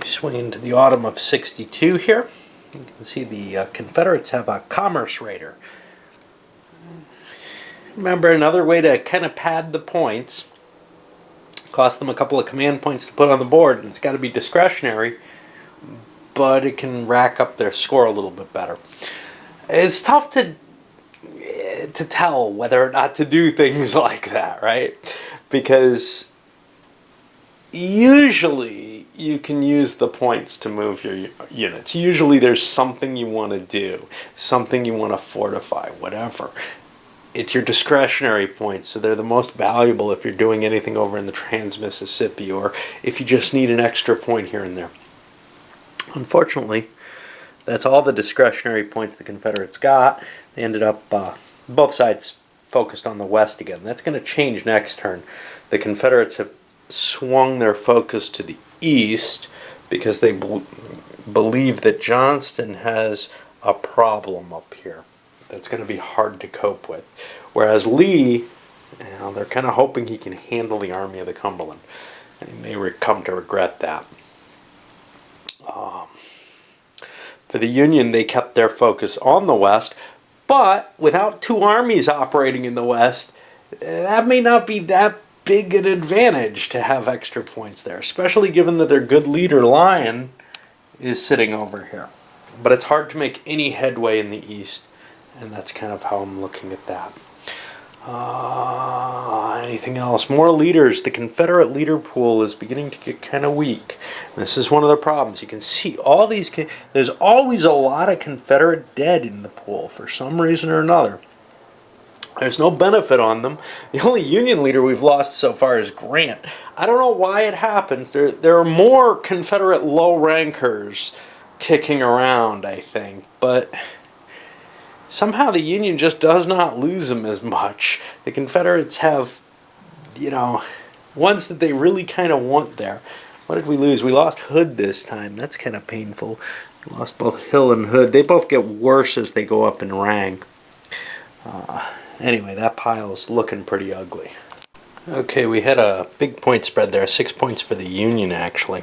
We swing into the autumn of '62 here. You can see the Confederates have a commerce raider. Remember, another way to kind of pad the points, cost them a couple of command points to put on the board, and it's got to be discretionary, but it can rack up their score a little bit better. It's tough to tell whether or not to do things like that, right? Because usually you can use the points to move your units. Usually there's something you want to do, something you want to fortify, whatever. It's your discretionary points, so they're the most valuable if you're doing anything over in the Trans-Mississippi, or if you just need an extra point here and there. Unfortunately, that's all the discretionary points the Confederates got. They ended up, both sides focused on the west again. That's going to change next turn. The Confederates have swung their focus to the east because they believe that Johnston has a problem up here that's going to be hard to cope with. Whereas Lee, they're kind of hoping he can handle the Army of the Cumberland. And he may come to regret that. For the Union, they kept their focus on the west, but without two armies operating in the west, that may not be that big an advantage to have extra points there, especially given that their good leader, Lyon, is sitting over here. But it's hard to make any headway in the east, and that's kind of how I'm looking at that. Anything else? More leaders. The Confederate leader pool is beginning to get kind of weak. This is one of the problems. You can see all these. There's always a lot of Confederate dead in the pool for some reason or another. There's no benefit on them. The only Union leader we've lost so far is Grant. I don't know why it happens. There are more Confederate low rankers kicking around, I think, but somehow the Union just does not lose them as much. The Confederates have, ones that they really kind of want there. What did we lose? We lost Hood this time. That's kind of painful. We lost both Hill and Hood. They both get worse as they go up in rank. Anyway, that pile's looking pretty ugly. Okay, we had a big point spread there. 6 points for the Union, actually.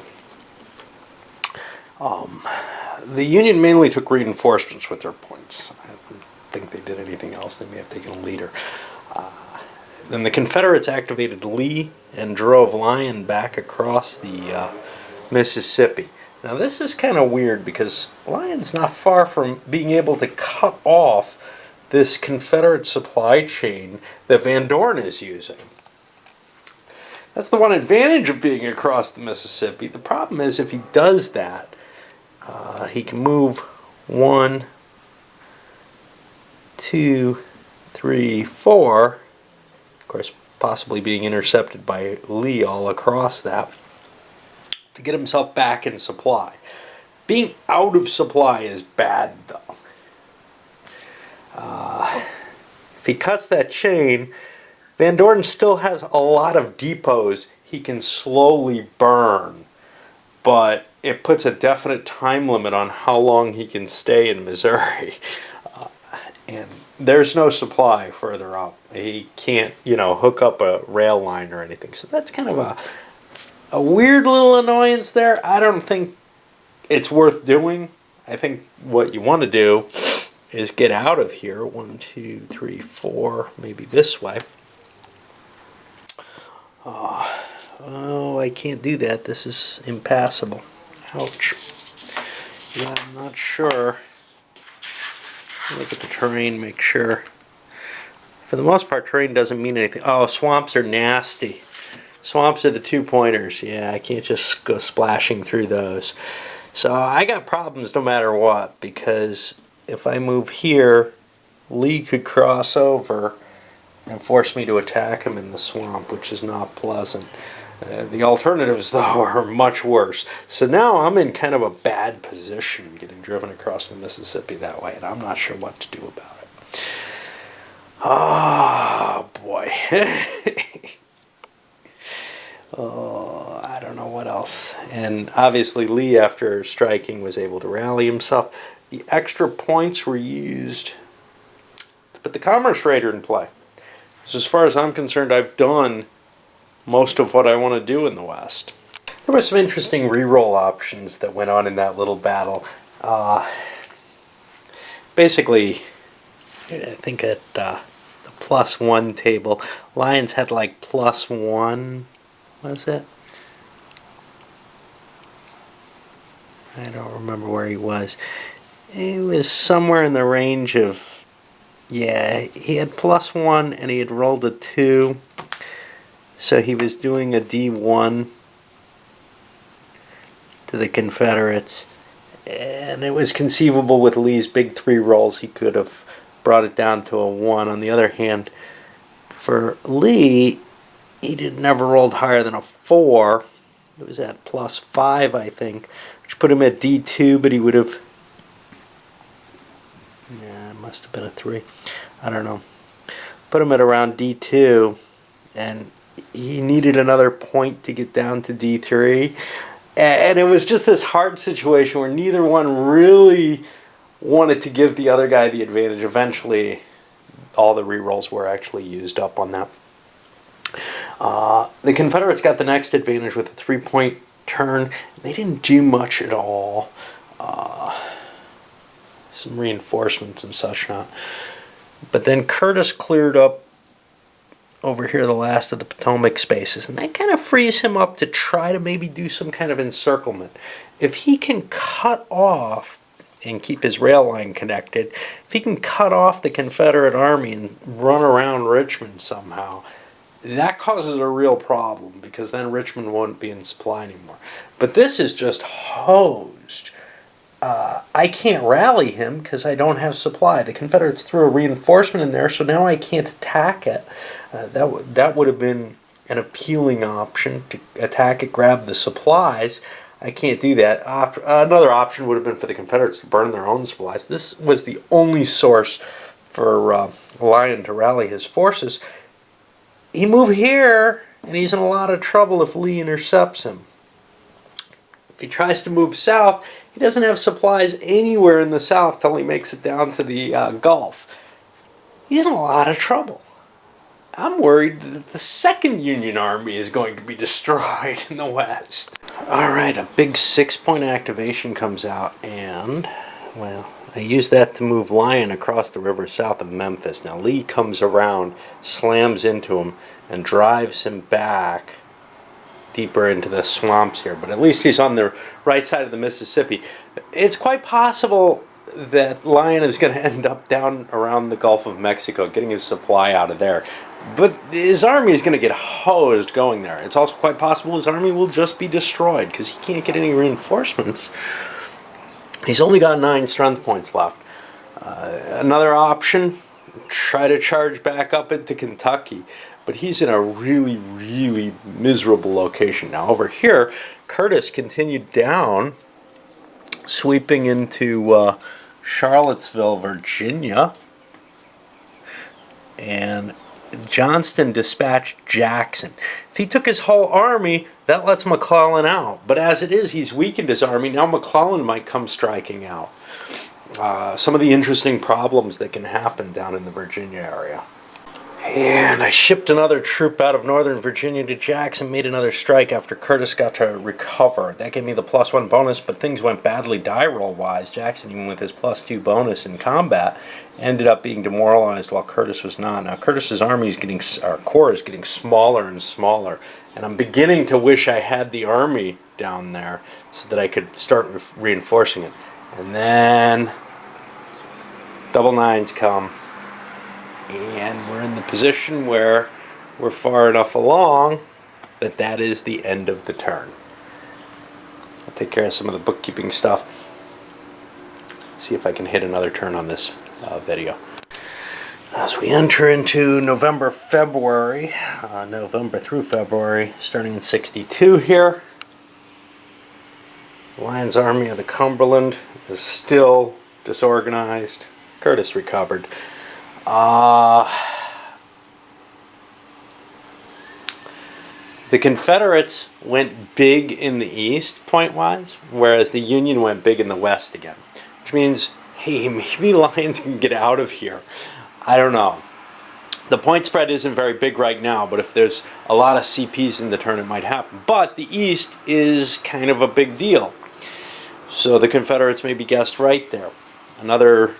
The Union mainly took reinforcements with their points. I don't think they did anything else. They may have taken a leader. Then the Confederates activated Lee and drove Lyon back across the Mississippi. Now this is kind of weird because Lyon's not far from being able to cut off this Confederate supply chain that Van Dorn is using. That's the one advantage of being across the Mississippi. The problem is if he does that, he can move 1, 2, 3, 4. Of course, possibly being intercepted by Lee all across that, to get himself back in supply. Being out of supply is bad, though. If he cuts that chain, Van Dorn still has a lot of depots he can slowly burn, but it puts a definite time limit on how long he can stay in Missouri. And there's no supply further up. He can't, hook up a rail line or anything. So that's kind of a weird little annoyance there. I don't think it's worth doing. I think what you want to do is get out of here. 1, 2, 3, 4, maybe this way. Oh, I can't do that. This is impassable. Ouch. Yeah, I'm not sure. Look at the terrain, make sure. For the most part, terrain doesn't mean anything. Oh, swamps are nasty. Swamps are the 2-pointers. Yeah, I can't just go splashing through those. So I got problems no matter what, because if I move here, Lee could cross over and force me to attack him in the swamp, which is not pleasant. The alternatives, though, are much worse. So now I'm in kind of a bad position getting driven across the Mississippi that way, and I'm not sure what to do about it. Oh, boy. Oh, I don't know what else. And obviously Lee, after striking, was able to rally himself. The extra points were used to put the Commerce Raider in play. So as far as I'm concerned, I've done most of what I want to do in the West. There were some interesting reroll options that went on in that little battle. Basically, I think at the +1 table, Lions had like +1, was it? I don't remember where he was. He was somewhere in the range of, yeah, he had +1 and he had rolled a 2. So he was doing a D1 to the Confederates. And it was conceivable with Lee's big 3 rolls he could have brought it down to a 1. On the other hand, for Lee, he never rolled higher than a 4. It was at +5, I think, which put him at D2, but he would have, yeah, it must have been a 3. I don't know. Put him at around D2, and he needed another point to get down to D3. And it was just this hard situation where neither one really wanted to give the other guy the advantage. Eventually, all the rerolls were actually used up on that. The Confederates got the next advantage with a 3-point turn. They didn't do much at all. Some reinforcements and such not. But then Curtis cleared up over here the last of the Potomac spaces, and that kind of frees him up to try to maybe do some kind of encirclement. If he can cut off and keep his rail line connected, if he can cut off the Confederate army and run around Richmond somehow, that causes a real problem, because then Richmond won't be in supply anymore. But this is just hosed. I can't rally him because I don't have supply. The Confederates threw a reinforcement in there, so now I can't attack it. That would have been an appealing option, to attack it, grab the supplies. I can't do that. Another option would have been for the Confederates to burn their own supplies. This was the only source for Lyon to rally his forces. He moved here, and he's in a lot of trouble if Lee intercepts him. If he tries to move south, he doesn't have supplies anywhere in the south till he makes it down to the Gulf. He's in a lot of trouble. I'm worried that the Second Union Army is going to be destroyed in the West. Alright, a big 6-point activation comes out, and, well, I used that to move Lyon across the river south of Memphis. Now Lee comes around, slams into him, and drives him back deeper into the swamps here. But at least he's on the right side of the Mississippi. It's quite possible that Lyon is going to end up down around the Gulf of Mexico, getting his supply out of there. But his army is going to get hosed going there. It's also quite possible his army will just be destroyed because he can't get any reinforcements. He's only got 9 strength points left. Another option, try to charge back up into Kentucky. But he's in a really, really miserable location. Now over here, Curtis continued down, sweeping into Charlottesville, Virginia. And Johnston dispatched Jackson. If he took his whole army, that lets McClellan out. But as it is, he's weakened his army. Now McClellan might come striking out. Some of the interesting problems that can happen down in the Virginia area. And I shipped another troop out of Northern Virginia to Jackson, made another strike after Curtis got to recover. That gave me the +1 bonus, but things went badly die roll-wise. Jackson, even with his +2 bonus in combat, ended up being demoralized while Curtis was not. Now Curtis's army is getting, or corps is getting smaller and smaller, and I'm beginning to wish I had the army down there so that I could start reinforcing it. And then double nines come. And we're in the position where we're far enough along that that is the end of the turn. I'll take care of some of the bookkeeping stuff. See if I can hit another turn on this video. As we enter into November through February, starting in 62 here. The Lyon's Army of the Cumberland is still disorganized. Curtis recovered. The Confederates went big in the east, point-wise, whereas the Union went big in the west again. Which means, hey, maybe Lyons can get out of here. I don't know. The point spread isn't very big right now, but if there's a lot of CPs in the turn, it might happen. But the East is kind of a big deal. So the Confederates may be guessed right there. Another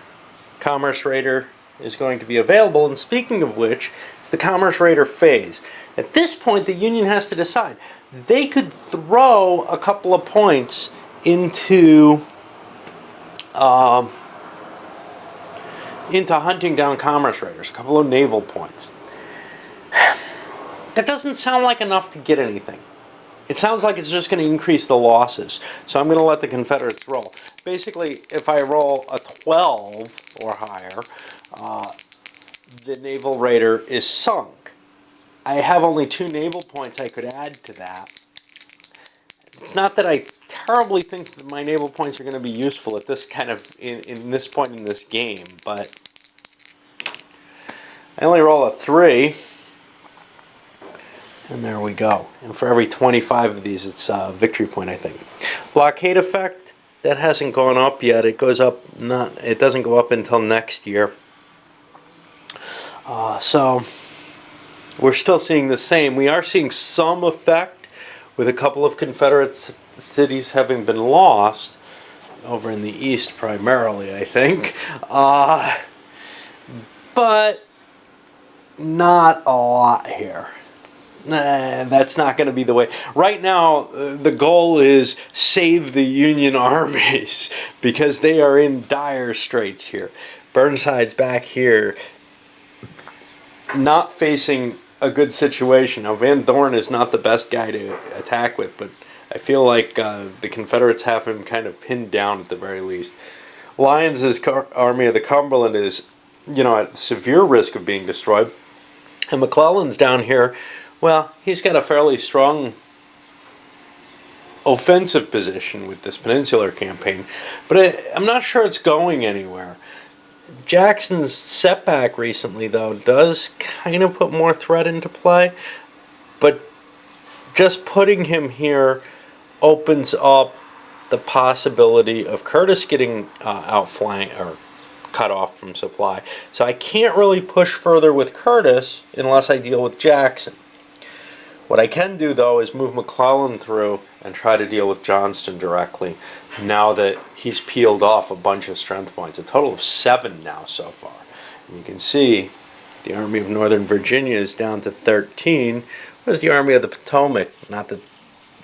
Commerce Raider is going to be available, and speaking of which, it's the Commerce Raider phase. At this point, the Union has to decide. They could throw a couple of points into hunting down Commerce Raiders, a couple of naval points. That doesn't sound like enough to get anything. It sounds like it's just going to increase the losses. So I'm going to let the Confederates roll. Basically, if I roll a 12 or higher, the naval raider is sunk. I have only 2 naval points I could add to that. It's not that I terribly think that my naval points are going to be useful at this kind of in this point in this game, but I only roll a 3, and there we go. And for every 25 of these, it's a victory point, I think. Blockade effect, that hasn't gone up yet. It goes up it doesn't go up until next year. So we're still seeing the same. We are seeing some effect with a couple of Confederate cities having been lost over in the east primarily, I think. But not a lot here. That's not going to be the way. Right now, the goal is save the Union armies because they are in dire straits here. Burnside's back here, not facing a good situation. Now, Van Dorn is not the best guy to attack with, but I feel like the Confederates have him kind of pinned down at the very least. Lyons' Army of the Cumberland is, at severe risk of being destroyed. And McClellan's down here. Well, he's got a fairly strong offensive position with this Peninsular Campaign, but I'm not sure it's going anywhere. Jackson's setback recently, though, does kind of put more threat into play, but just putting him here opens up the possibility of Curtis getting outflanked or cut off from supply. So I can't really push further with Curtis unless I deal with Jackson. What I can do, though, is move McClellan through and try to deal with Johnston directly now that he's peeled off a bunch of strength points. A total of 7 now so far. And you can see the Army of Northern Virginia is down to 13, whereas the Army of the Potomac, not that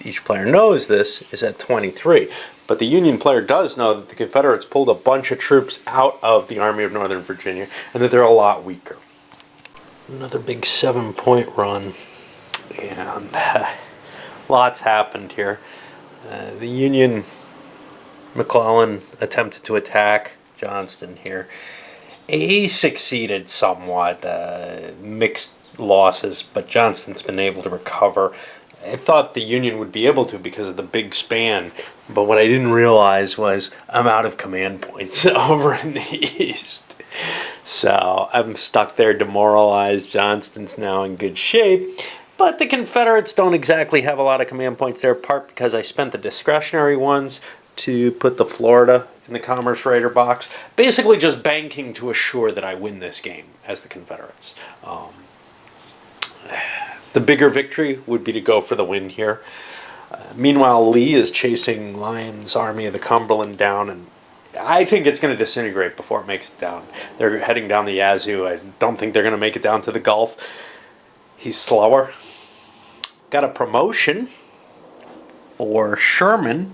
each player knows this, is at 23. But the Union player does know that the Confederates pulled a bunch of troops out of the Army of Northern Virginia and that they're a lot weaker. Another big 7-point run. And lots happened here. The Union, McClellan attempted to attack Johnston here. He succeeded somewhat, mixed losses, but Johnston's been able to recover. I thought the Union would be able to because of the big span, but what I didn't realize was I'm out of command points over in the east. So I'm stuck there demoralized. Johnston's now in good shape. But the Confederates don't exactly have a lot of command points there, part because I spent the discretionary ones to put the Florida in the Commerce Raider box, basically just banking to assure that I win this game as the Confederates. The bigger victory would be to go for the win here. Meanwhile, Lee is chasing Lyon's Army of the Cumberland down, and I think it's going to disintegrate before it makes it down. They're heading down the Yazoo. I don't think they're going to make it down to the Gulf. He's slower. Got a promotion for Sherman.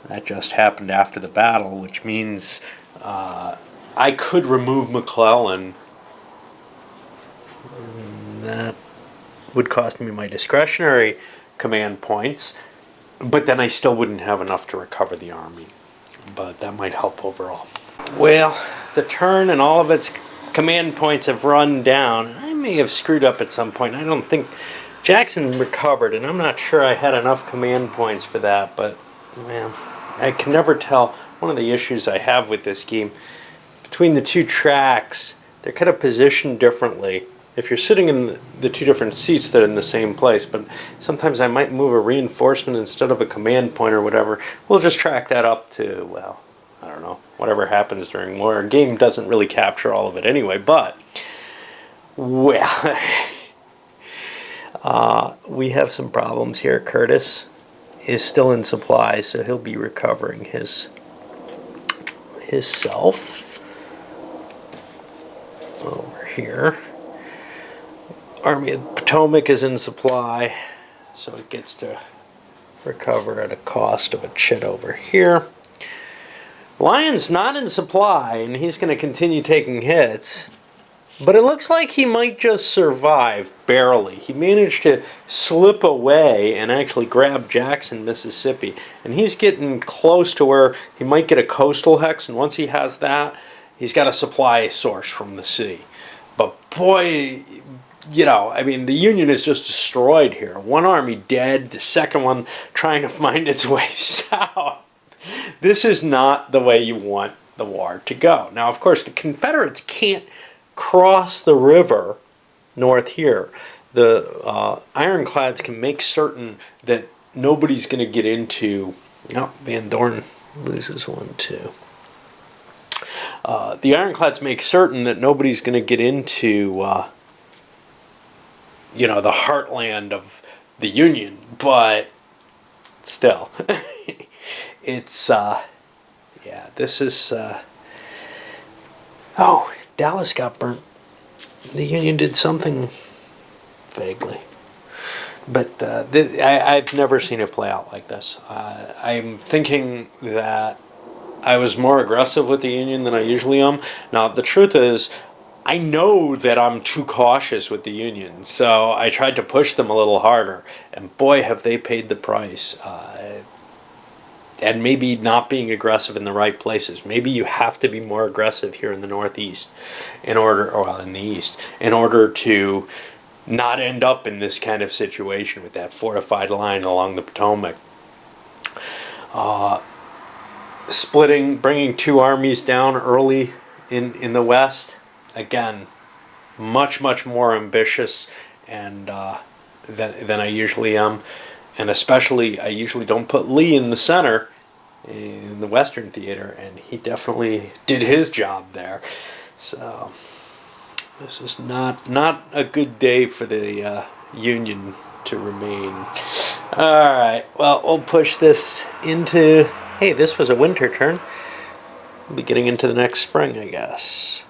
That just happened after the battle, which means I could remove McClellan. That would cost me my discretionary command points, but then I still wouldn't have enough to recover the army. But that might help overall. Well, the turn and all of its command points have run down. I may have screwed up at some point. I don't think Jackson recovered, and I'm not sure I had enough command points for that, but man, I can never tell. One of the issues I have with this game, between the two tracks, they're kind of positioned differently. If you're sitting in the two different seats, they're in the same place, but sometimes I might move a reinforcement instead of a command point or whatever. We'll just track that up to, well, I don't know, whatever happens during war. A game doesn't really capture all of it anyway, but Well, we have some problems here. Curtis is still in supply, so he'll be recovering his self over here. Army of the Potomac is in supply, so it gets to recover at a cost of a chit over here. Lyon's not in supply, and he's going to continue taking hits. But it looks like he might just survive, barely. He managed to slip away and actually grab Jackson, Mississippi. And he's getting close to where he might get a coastal hex, and once he has that, he's got a supply source from the sea. But boy, you know, I mean, the Union is just destroyed here. One army dead, the second one trying to find its way south. This is not the way you want the war to go. Now, of course, the Confederates can't cross the river north here. The ironclads can make certain that nobody's going to get into... Oh, Van Dorn loses one too. The ironclads make certain that nobody's going to get into, you know, the heartland of the Union, but still, it's, yeah, this is, oh, Dallas got burnt. The Union did something vaguely. But I've never seen it play out like this. I'm thinking that I was more aggressive with the Union than I usually am. Now, the truth is, I know that I'm too cautious with the Union, so I tried to push them a little harder. And boy, have they paid the price. And maybe not being aggressive in the right places. Maybe you have to be more aggressive here in the Northeast in order, or well, in the East, in order to not end up in this kind of situation with that fortified line along the Potomac. Splitting, bringing two armies down early in the West, again, much more ambitious and than I usually am. And especially, I usually don't put Lee in the center in the Western Theater, and he definitely did his job there. So this is not a good day for the Union to remain. All right, well, we'll push this into... Hey, this was a winter turn. We'll be getting into the next spring, I guess.